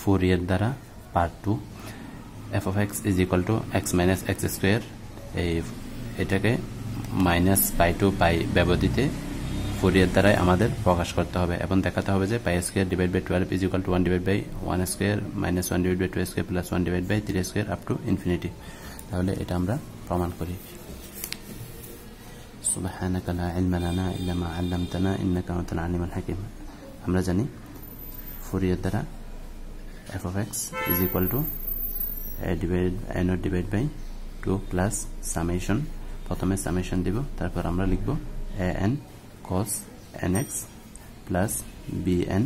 Fourier দ্বারা part 2 f of x is equal to x minus x square এটাকে minus pi to pi ব্যবধিতে Fourier দ্বারাই আমাদের প্রকাশ করতে হবে এবং দেখাতে হবে যে pi square divide by 12 is equal to 1 divided by 1 square minus 1 divided by 2 square plus 1 divided by 3 square up to infinity তাহলে এটা আমরা প্রমাণ করি সুবহানাকা লা ইলমা লানা ইল্লা মা আল্লামতানা ইন্নাকা আনতাল আলিমুল হাকিম আমরা জানি ফুরিয়ার দ্বারা f of x is equal to a naught divided by 2 plus summation প্রথমে সামেশন দিব তারপর আমরা লিখব an cos nx plus bn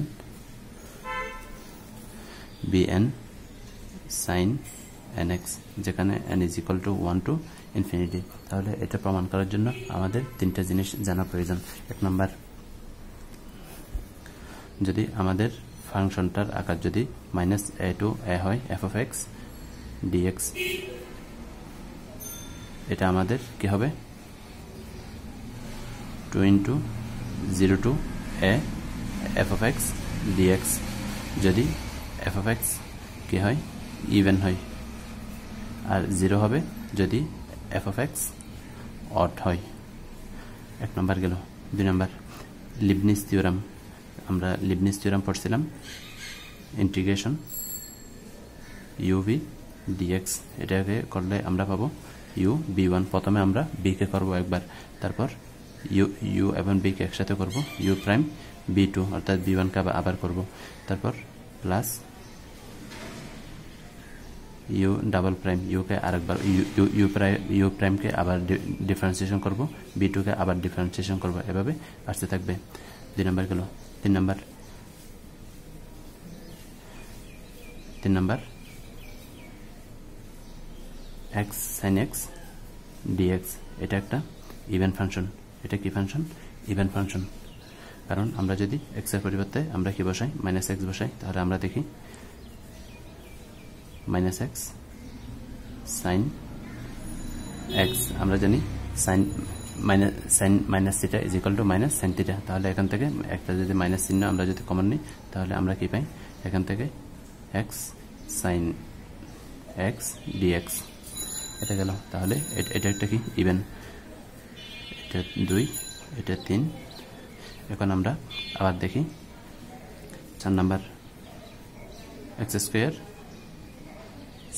sin nx যেখানে n is equal to 1 to infinity তাহলে এটা প্রমাণ করার জন্য আমাদের তিনটা জিনিস জানা প্রয়োজন এক নাম্বার যদি আমাদের ফাংশনটার আকার যদি -a to a হয় f of x dx এটা আমাদের কি হবে 2 into 0 to a f of x dx যদি f of x কি হয় ইভেন হয় আর 0 হবে যদি f of x অড হয় এক নাম্বার গেল দুই নাম্বার লিবনিজ থিওরাম আমরা লিবনিজ থিওরাম পড়ছিলাম ইন্টিগ্রেশন uv dx এটাকে করলে আমরা পাবো u b1 প্রথমে আমরা b কে করব একবার তারপর u এবং b কে একসাথে করব u প্রাইম b2 অর্থাৎ b1 কে আবার করব তারপর plus u double prime u কে আরেকবার u প্রাইম কে আবার ডিফারেন্সিয়েশন করব b2 কে আবার ডিফারেন্সিয়েশন করব এভাবে আসতে থাকবে দুই নাম্বার গেল তিন number x sin x dx এটা একটা ইভেন ফাংশন এটা কি ফাংশন ইভেন ফাংশন কারণ আমরা যদি x এর পরিবর্তে আমরা কি বসাই -x বসাই তাহলে আমরা দেখি -x sin x আমরা জানি sin θ is equal to sin θ তাহলে এখান থেকে একটা যদি মাইনাস চিহ্ন আমরা যদি কমন নিই তাহলে আমরা কি পাই এখান থেকে x sin x dx এটা গেল তাহলে এটা একটা কি ইভেন এটা 2 এটা 3 এখন আমরা আবার দেখি 4 number x square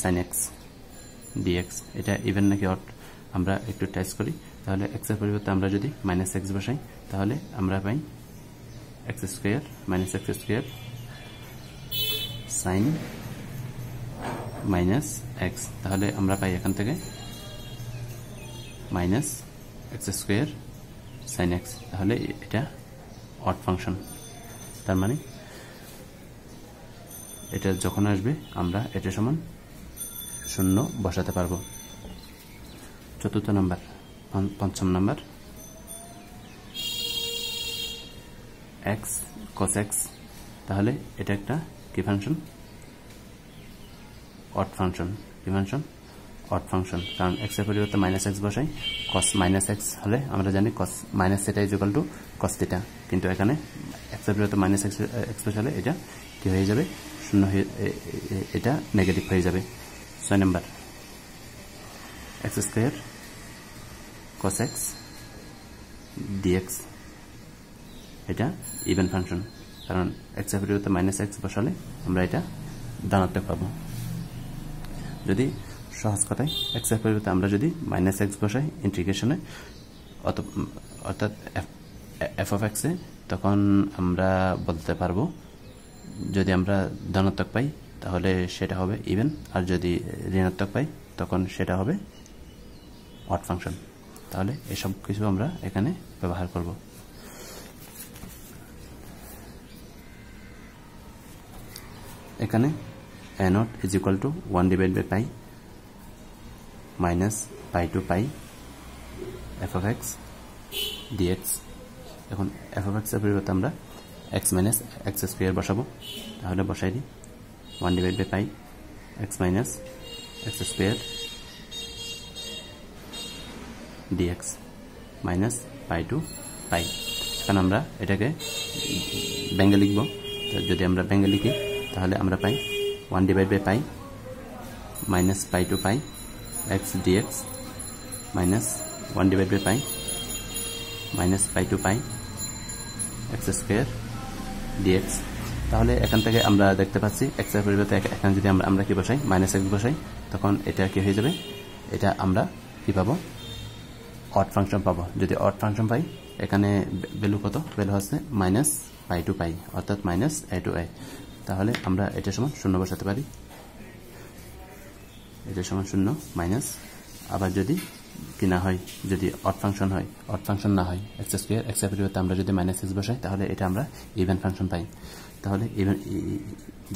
sin x dx এটা ইভেন নাকি অড আমরা একটু টেস্ট করি তাহলে x এর পরিবর্তে আমরা যদি -x বসাই তাহলে আমরা পাই x square -x square sin -x তাহলে আমরা পাই এখান থেকে -x স্কয়ার sin x তাহলে এটা অড ফাংশন তার মানে এটা যখন আসবে আমরা এটা সমান 0 বসাতে পারবো চতুর্থ নাম্বার পঞ্চম নাম্বার x cos x তাহলে এটা একটা কি ফাংশন অড ফাংশন কি ফাংশন অড ফাংশন কারণ x এর পরিবর্তে -x বসাই cos -x হলে আমরা জানি cos θ = cos θ কিন্তু এখানে x এর পরিবর্তে -x বসালে এটা কি হয়ে যাবে 0 এটা নেগেটিভ হয়ে যাবে 6 number x square cos x dx এটা ইভেন ফাংশন কারণ x এর পরিবর্তে -x বসালে আমরা এটা ধনাত্মক পাবো যদি সহজ কথায় x এর পরিবর্তে আমরা যদি -x বসাই ইন্টিগ্রেশনে অর্থাৎ f of x এ তখন আমরা বলতে পারবো যদি আমরা ধনাত্মক পাই তাহলে সেটা হবে ইভেন আর যদি ঋণাত্মক পাই তখন সেটা হবে অড ফাংশন তাহলে এসব কিছু আমরা এখানে ব্যবহার করব এখানে a0 is equal to 1 divided by pi minus pi to pi f of x dx এখন f of x এর পরিবর্তে আমরা x minus x square বসাবো তাহলে বসাই দিই 1 divided by pi x minus x square dx minus pi to pi এখন আমরা এটাকে ব্যঙ্গে লিখব যদি আমরা ব্যঙ্গে লিখি তাহলে আমরা পাই 1 divided by pi minus pi to pi x dx minus 1 divided by pi minus pi to pi x square dx তাহলে এখান থেকে আমরা দেখতে পাচ্ছি x এর পরিবর্তে এখানে যদি আমরা কি বসাই -x বসাই তখন এটা কি হয়ে যাবে এটা আমরা কি পাবো অড ফাংশন পাবো যদি অড ফাংশন পাই এখানে ভ্যালু কত ভ্যালু হচ্ছে -pi to pi অর্থাৎ -a to a তাহলে আমরা এটা সমান 0 বসাতে পারি এটা সমান 0 মাইনাস আবার যদি কি না হয় যদি অড ফাংশন হয় অড ফাংশন না হয় x স্কয়ার x এর পরিবর্তে আমরা যদি -x বসাই তাহলে এটা আমরা ইভেন ফাংশন পাই তাহলে ইভেন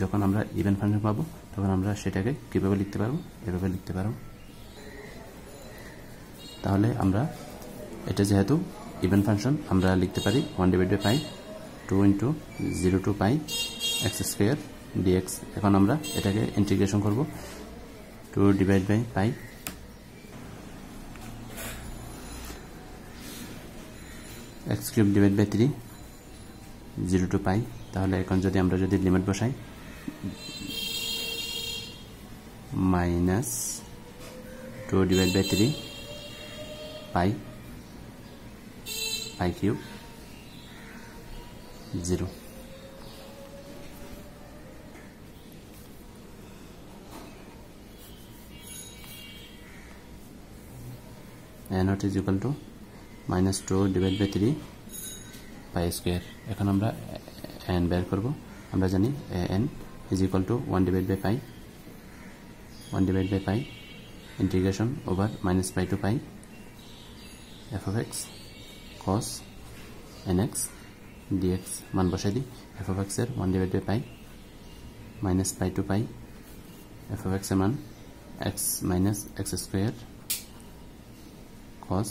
যখন আমরা ইভেন ফাংশন পাবো তখন আমরা সেটাকে কিভাবে লিখতে পারবো এভাবে লিখতে পারবো তাহলে আমরা এটা যেহেতু ইভেন ফাংশন আমরা লিখতে পারি 1 divided by pi 2 into 0 to pi x square dx এখন আমরা এটাকে ইন্টিগ্রেশন করব 2 divided by pi x cube divided by 3 0 to pi তাহলে এখন যদি আমরা যদি লিমিট বসাই -2 divided by 3 pi cube 0 and what is equal to -2 divided by 3 pi square এখন আমরা n বের করব আমরা জানি n is equal to 1 divided by pi 1 divided by pi integration over -pi to pi f of x cos nx dx মান বসাই দিই f of x এর 1 divided by pi -pi to pi f of x এর মান x minus x square cos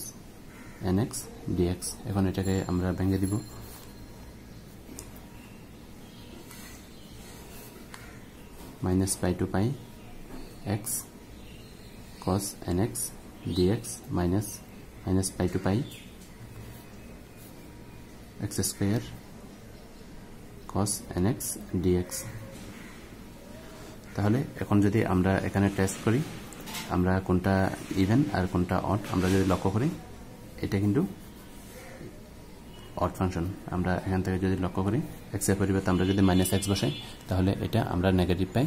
nx dx এখন এটাকে আমরা ভেঙে দিব -pi to pi x cos nx dx minus pi to pi x square cos nx dx তাহলে এখন যদি আমরা এখানে টেস্ট করি আমরা কোনটা ইভেন আর কোনটা অড আমরা যদি লক্ষ্য করি এটা কিন্তু অড ফাংশন আমরা এখান থেকে যদি লক্ষ্য করি x এর পরিবর্তে আমরা যদি -x বসাই তাহলে এটা আমরা নেগেটিভ পাই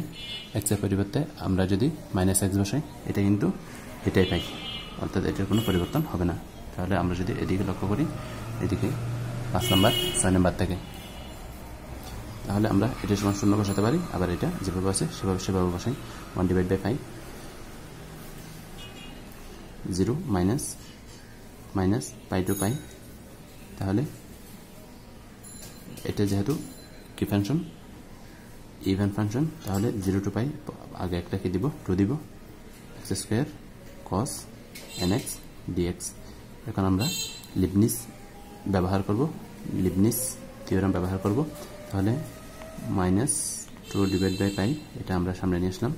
x এর পরিবর্তে আমরা যদি -x বসাই এটা কিন্তু এটাই পাই অর্থাৎ এটার কোনো পরিবর্তন হবে না তাহলে আমরা যদি এদিকে লক্ষ্য করি এদিকে 5 নাম্বার 6 নাম্বার থেকে তাহলে আমরা এটা সমান 0 বসাতে পারি আবার এটা যেভাবে আছে সেভাবে বসাই 1 divided by pi 0 minus pi to pi তাহলে এটা যেহেতু কি ফাংশন ইভেন ফাংশন তাহলে 0 to pi আগে একটা কি দিব 2 দিব x square cos nx dx এখন আমরা লিবনিজ ব্যবহার করব লিবনিজ থিওরেম ব্যবহার করব তাহলে -2 divided by pi এটা আমরা সামনে নিয়ে আসলাম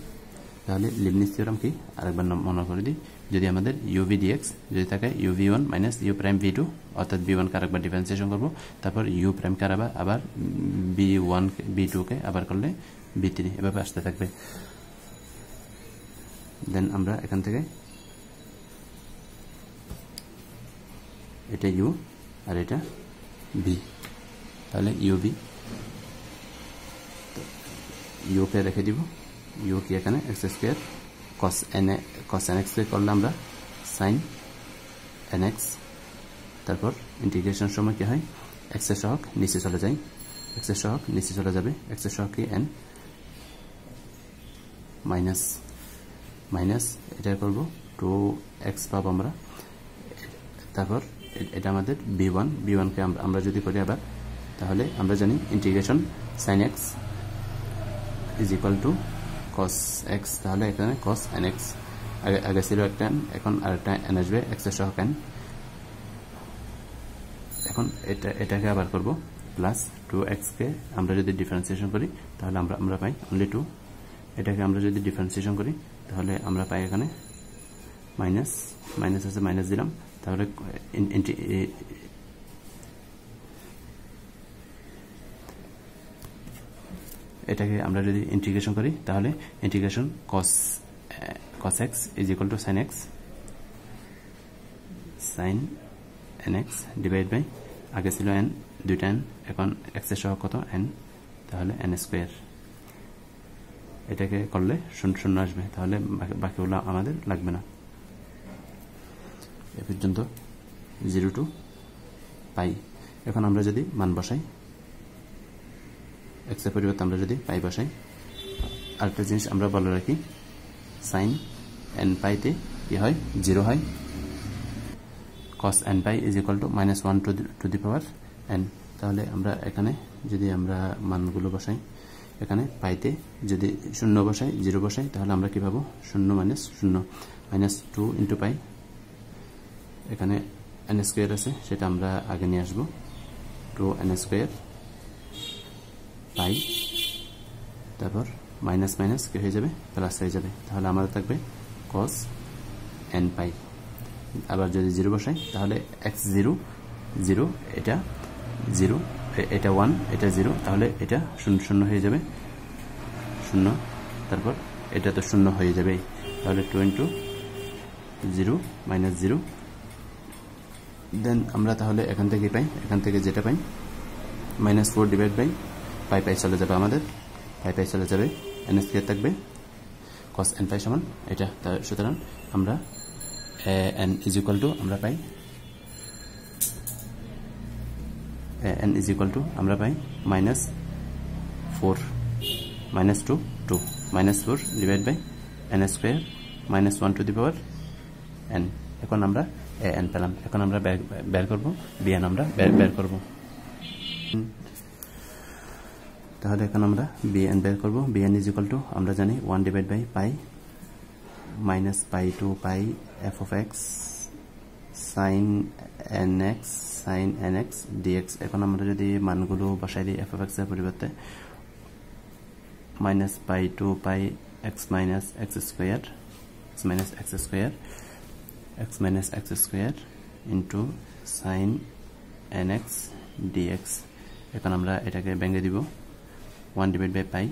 তাহলে লিবনিজ থিওরেম কি আরেকবার মনে করে দিই যদি আমাদের uv dx যদি থাকে uv1 u prime v2 অর্থাৎ v1 কে আরেকবার ডিফারেন্সিয়েশন করব তারপর u prime কে আবার v1 v2 কে আবার করলে v3 এভাবে আসতে থাকবে দেন আমরা এখান থেকে এটা u আর এটা v তাহলে uv u কে রেখে দিব u কি এখানে x স্কয়ার cos nx কে করলে আমরা sin nx তারপর ইন্টিগ্রেশন সময় কি হয় x এর সহগ নিচে চলে যায় x এর সহগ নিচে চলে যাবে x এর সহগ কি n মাইনাস এটা করব 2x পাবো আমরা তারপর এটা আমাদের b1 কে আমরা যদি করি আবার তাহলে আমরা জানি integration sin x is equal to cos x তাহলে এখানে cos nx আগে ছিল একটা এখন আরেকটা n আসবে x এর সহগ n এখন এটাকে আবার করব প্লাস 2x কে আমরা যদি ডিফারেন্সিয়েশন করি তাহলে আমরা পাই only 2 এটাকে আমরা যদি ডিফারেন্সিয়েশন করি তাহলে আমরা পাই এখানে মাইনাস আছে মাইনাস দিলাম তাহলে এটাকে আমরা যদি ইন্টিগ্রেশন করি তাহলে integration cos x is equal to sin x sin nx divide by আগে ছিল n দুইটা n এখন x এর সহগ কত n তাহলে n স্কয়ার এটাকে করলে শূন্য শূন্য আসবে তাহলে বাকিগুলো আমাদের লাগবে না এই পর্যন্ত 0 to পাই এখন আমরা যদি মান বসাই x এর পরিবর্তে আমরা যদি পাই বসাই আরেকটা জিনিস আমরা বলে রাখি sin n পাই তে কি হয় 0 হয় cos n pi is equal to -1 to the power n তাহলে আমরা এখানে যদি আমরা মানগুলো বসাই এখানে পাইতে যদি 0 বসাই 0 বসাই তাহলে আমরা কি পাবো 0 - 0 -2 * পাই এখানে n স্কয়ার আছে সেটা আমরা আগে নিয়ে আসব 2n স্কয়ার পাই তারপর মাইনাস মাইনাস কি হয়ে যাবে প্লাস হয়ে যাবে তাহলে আমাদের থাকবে cos n pi আবার যদি 0 বসাই তাহলে x 0 0 এটা 0 এটা 1 এটা 0 তাহলে এটা 0 0 হয়ে যাবে 0 তারপর এটা তো 0 হয়ে যাবে তাহলে 2 * 0 - 0 দেন আমরা তাহলে এখান থেকে পাই এখান থেকে যেটা পাই -4 ডিভাইড বাই পাই পাই চলে যাবে আমাদের পাই পাই চলে যাবে n স্কয়ার থাকবে cos n pi সমান এটা সুতরাং আমরা n is equal to আমরা পাই n is equal to আমরা পাই -4 -2 2 -4 divide by n square -1 to the power n এখন আমরা n পেলাম এখন আমরা বের করব bn আমরা বের করব তাহলে এখন আমরা bn বের করব bn is equal to আমরা জানি 1 divide by pi minus pi to pi f of x sin nx dx এখন আমরা যদি মানগুলো বসাই দিই f of x এর পরিবর্তে minus pi to pi x minus x square into sin nx dx এখন আমরা এটাকে ভেঙে দিব 1 ডিভাইড বাই পাই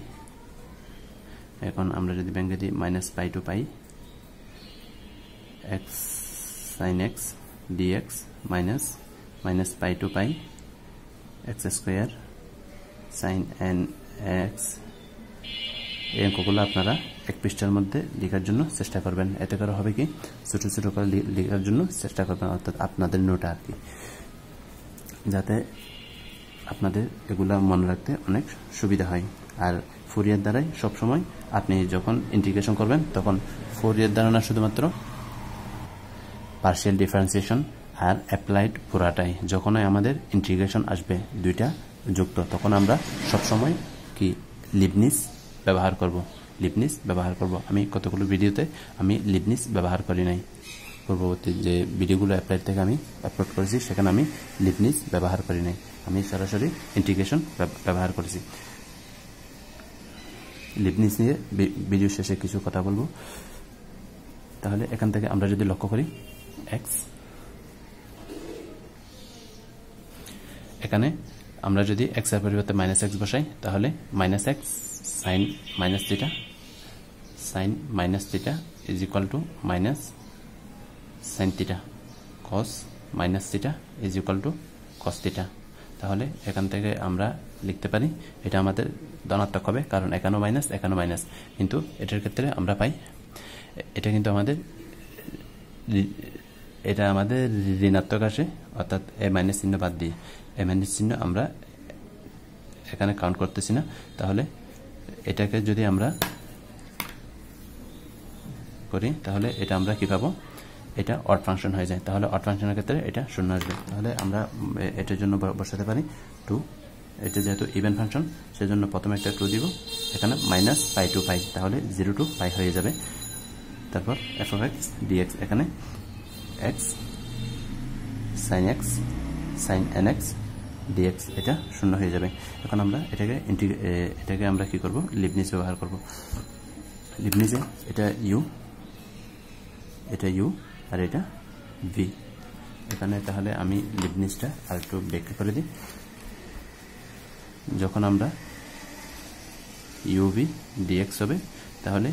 এখন আমরা যদি ভেঙে দিই minus pi to pi x sin x dx minus pi to pi x square sin nx এই অঙ্কগুলো আপনারা এক পৃষ্ঠার মধ্যে লেখার জন্য চেষ্টা করবেন এতে করে হবে কি ছোট ছোট করে লেখার জন্য চেষ্টা করবেন অর্থাৎ আপনাদের নোট আর কি যাতে আপনাদের এগুলা মনে রাখতে অনেক সুবিধা হয় আর ফুরিয়ার দ্বারাই সব সময় আপনি যখন ইন্টিগ্রেশন করবেন তখন ফুরিয়ার দ্বারা না শুধুমাত্র পার্শিয়াল ডিফারেন্সিয়েশন আর অ্যাপ্লাইড পুরাটাই যখনই আমাদের ইন্টিগ্রেশন আসবে দুইটা যুক্ত তখন আমরা সব সময় কি লিবনিজ ব্যবহার করব আমি কতগুলো ভিডিওতে আমি লিবনিজ ব্যবহার করি নাই পূর্ববর্তী যে ভিডিওগুলো অ্যাপ্লাইড থেকে আমি আপলোড করেছি সেখানে আমি লিবনিজ ব্যবহার করি নাই আমি সরাসরি ইন্টিগ্রেশন ব্যবহার করেছি লিবনিজ নিয়ে ভিডিও শেষে কিছু কথা বলবো তাহলে এখান থেকে আমরা যদি লক্ষ্য করি x এখানে আমরা যদি x এর পরিবর্তে -x বসাই তাহলে -x sin θ is equal to minus sin θ cos θ is equal to cos θ তাহলে এখান থেকে আমরা লিখতে পারি এটা আমাদের ধনাত্মক হবে কারণ এখানেও মাইনাস কিন্তু এটার ক্ষেত্রে আমরা পাই এটা কিন্তু আমাদের ঋণাত্মক আসে অর্থাৎ এ মাইনাস চিহ্ন বাদ দিয়ে এ মাইনাস চিহ্ন আমরা এখানে কাউন্ট করতেছি না তাহলে এটাকে যদি আমরা করি তাহলে এটা আমরা কি পাবো এটা অড ফাংশন হয়ে যায় তাহলে অড ফাংশনের ক্ষেত্রে এটা শূন্য আসবে তাহলে আমরা এটার জন্য বসাতে পারি 2 এটা যেহেতু ইভেন ফাংশন সেজন্য প্রথমে একটা 2 দিব এখানে -pi to pi তাহলে 0 to pi হয়ে যাবে তারপর f of x dx এখানে x sin nx dx এটা শূন্য হয়ে যাবে এখন আমরা এটাকে আমরা কি করব লিবনিজ ব্যবহার করব লিবনিজে এটা u আর এটা v এখানে তাহলে আমি লিবনিজটা আরেকটু ব্যাখ্যা করে দিই যখন আমরা uv dx হবে তাহলে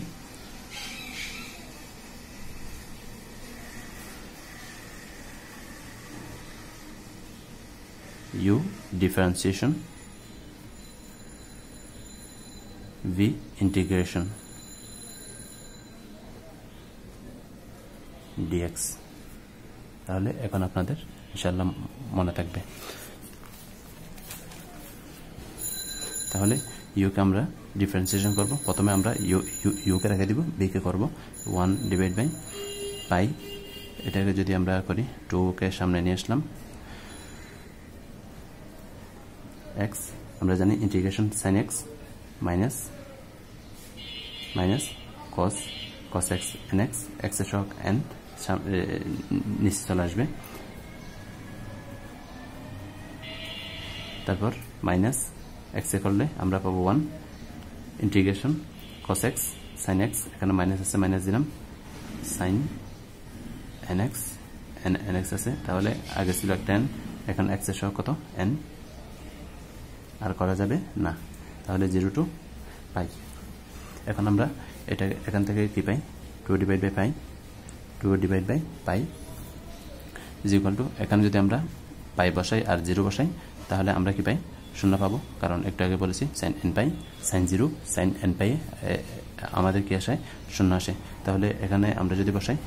u differentiation v integration dx তাহলে এখন আপনাদের ইনশাআল্লাহ মনে থাকবে তাহলে u কে আমরা ডিফারেন্সিয়েশন করব প্রথমে আমরা u কে রেখে দিব b কে করব 1 ডিভাইড বাই পাই এটাকে যদি আমরা করি 2 কে সামনে নিয়ে আসলাম x আমরা জানি integration sin x minus cos x n x x এর সহগ n নিচে চলে আসবে তারপর মাইনাস x এ করলে আমরা পাবো 1 integration cos x sin x এখানে মাইনাস আছে মাইনাস দিলাম sin nx nx আছে তাহলে আগে ছিল একটা n এখন x এর সহগ কত n আর করা যাবে না তাহলে 0 টু পাই এখন আমরা এটা এখান থেকে কি পাই 2 divide by pi is equal to এখানে যদি আমরা পাই বসাই আর 0 বসাই তাহলে আমরা কি পাই শূন্য পাবো কারণ একটু আগে বলেছি sin n পাই sin 0 sin n পাই আমাদের কি আসে শূন্য আসে তাহলে এখানে আমরা যদি বসাই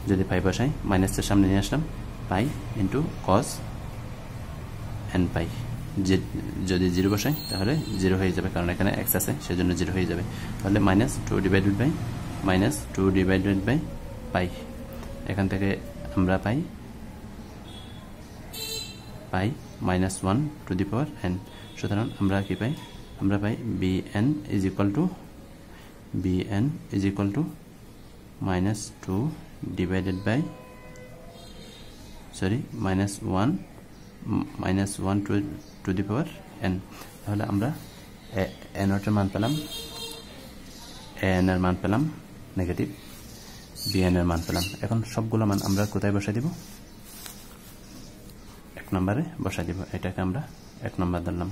যদি পাই বসাই মাইনাসের সামনে নিয়ে আসলাম পাই ইনটু cos n পাই যদি 0 বসাই তাহলে 0 হয়ে যাবে কারণ এখানে x আছে সেজন্য 0 হয়ে যাবে তাহলে -2 ডিভাইডেড বাই পাই এখান থেকে আমরা পাই -1 টু দি পাওয়ার n সুতরাং আমরা কি পাই আমরা পাই bn is equal to -2 divided by -1 to the power n তাহলে আমরা n এর মান পেলাম n এর মান পেলাম নেগেটিভ bn এর মান পেলাম এখন সবগুলো মান আমরা কোথায় বসাই দিব এক নম্বরে বসাই দিব এটাকে আমরা এক নম্বর ধরলাম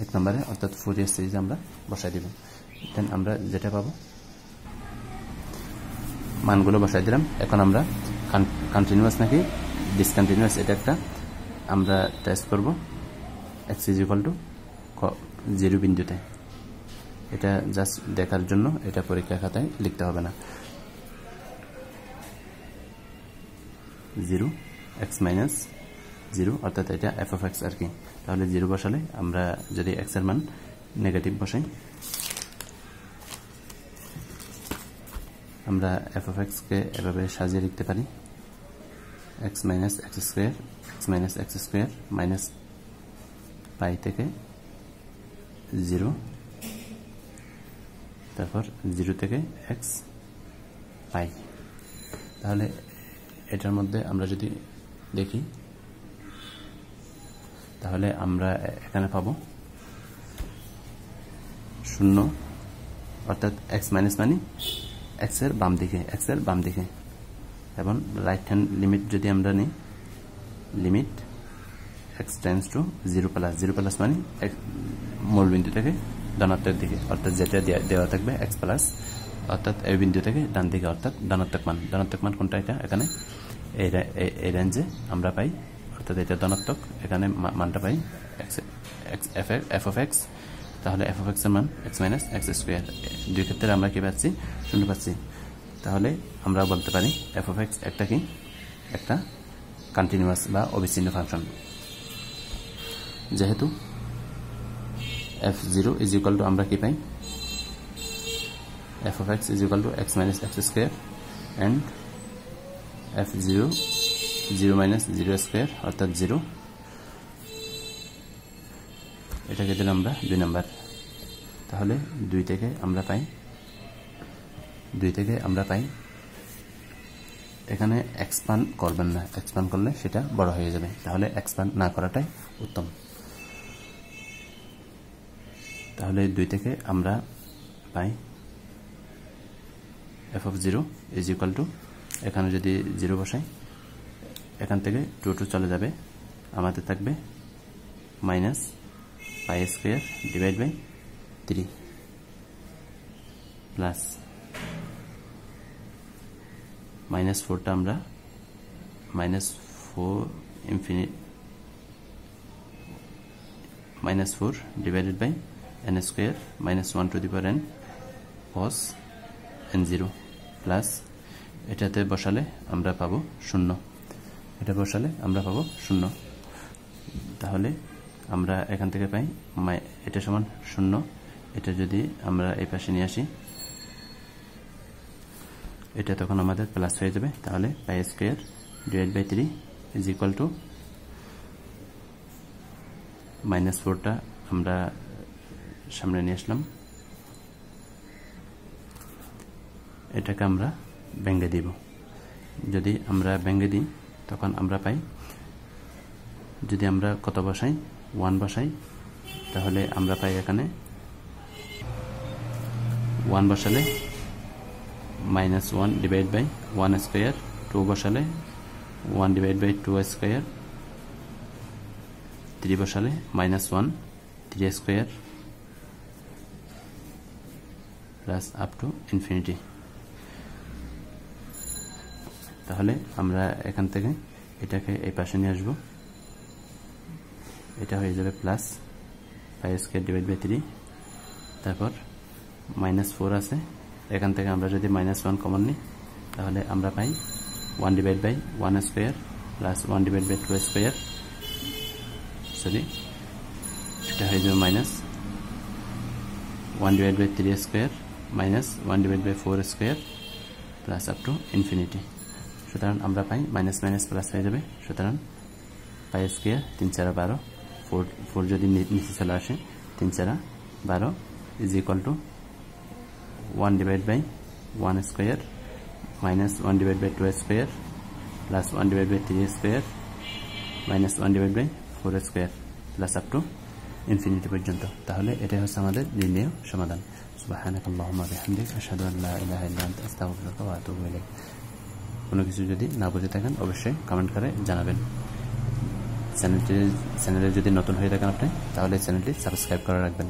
এক নম্বরে অর্থাৎ ফুরিয়ার সিরিজ আমরা বসাই দিব দেন আমরা যেটা পাবো মানগুলো বসাই দিলাম এখন আমরা কন্টিনিউয়াস নাকি ডিসকন্টিনিউয়াস এটা একটা আমরা টেস্ট করব x = 0 বিন্দুতে এটা জাস্ট দেখার জন্য এটা পরীক্ষা খাতায় লিখতে হবে না 0 x - 0 অর্থাৎ এটা f of x আর কি তাহলে 0 বসালে আমরা যদি x এর মান নেগেটিভ বসাই আমরা f of x কে এভাবে সাজিয়ে লিখতে পারি x minus x square minus পাই থেকে 0 তারপর 0 থেকে x পাই তাহলে এটার মধ্যে আমরা যদি দেখি তাহলে আমরা এখানে পাবো 0 অর্থাৎ x মাইনাস মানে x এর বাম দিকে এবং রাইট হ্যান্ড লিমিট যদি আমরা নিই limit x tends to 0 plus মানে মূল বিন্দু থেকে ধনাত্মক দিকে অর্থাৎ যেটা দেওয়া থাকবে x প্লাস অর্থাৎ এই বিন্দু থেকে ডান দিকে অর্থাৎ ধনাত্মক মান কোনটা এটা এখানে এই রেঞ্জে আমরা পাই অর্থাৎ এটা ধনাত্মক এখানে মানটা পাই f of x তাহলে f of x এর মান x - x স্কয়ার দুই ক্ষেত্রে আমরা কি পাচ্ছি 0 পাচ্ছি তাহলে আমরা বলতে পারি f of x একটা কন্টিনিউয়াস বা অবিচ্ছিন্ন ফাংশন যেহেতু f0 = আমরা কি পাই f of x = x - x square and f0 - 0 square অর্থাৎ 0 এটাকে দিলাম আমরা 2 নাম্বার তাহলে 2 থেকে আমরা পাই এখানে এক্সপ্যান্ড করবেন না এক্সপ্যান্ড করলে সেটা বড় হয়ে যাবে তাহলে এক্সপ্যান্ড না করাটাই উত্তম তাহলে 2 থেকে আমরা পাই f of 0 = এখানে যদি 0 বসাই এখান থেকে 2 চলে যাবে আমাদের থাকবে pi square divide by 3 plus -4 টা আমরা -4 infinity -4 divided by n square -1 to the power n cos n0 plus এটাতে বসালে আমরা পাবো 0 এটা বসালে আমরা পাবো 0 তাহলে আমরা এখান থেকে পাই এটা সমান 0 এটা যদি আমরা এই পাশে নিয়ে আসি এটা তখন আমাদের প্লাস হয়ে যাবে তাহলে pi square divide by 3 is equal to -4 টা আমরা সামনে নিয়ে আসলাম এটাকে আমরা ভেঙে দিব যদি আমরা ভেঙে দিই তখন আমরা পাই যদি আমরা কত বসাই 1 বসাই তাহলে আমরা পাই এখানে 1 বসালে -1 ডিভাইড বাই 1 স্কয়ার 2 বসালে 1 ডিভাইড বাই 2 স্কয়ার 3 বসালে -1 3 square plus up to infinity তাহলে আমরা এখান থেকে এটাকে এই পাশে নিয়ে আসব এটা হয়ে যাবে plus pi square divide by 3 তারপর -4 আছে এখান থেকে আমরা যদি -1 কমন নিই তাহলে আমরা পাই 1 divide by 1 square plus 1 divide by 2 square sorry এটা হয়ে যাবে -1 divide by 3 square -1 divide by 4 square plus up to infinity সুতরাং আমরা পাই মাইনাস মাইনাস প্লাস হয়ে যাবে সুতরাং পাই স্কয়ার 3 4 12 4 যদি নিচে চলে আসে 3 4 12 is equal to 1 divide by 1 square -1 divide by 2 square plus 1 divide by 3 square -1 divide by 4 square plus up to infinity পর্যন্ত তাহলে এটাই হচ্ছে আমাদের নির্ণেয় সমাধান সুবহানাকাল্লাহুম্মা বিহামদিক আশহাদু আল লা ইলাহা ইল্লা আনতা আস্তাগফিরুকা ওয়া আতুবু ইলাইক কোনো কিছু যদি না বুঝে থাকেন অবশ্যই কমেন্ট করে জানাবেন চ্যানেলে যদি নতুন হয়ে থাকেন আপনি তাহলে চ্যানেলটি সাবস্ক্রাইব করে রাখবেন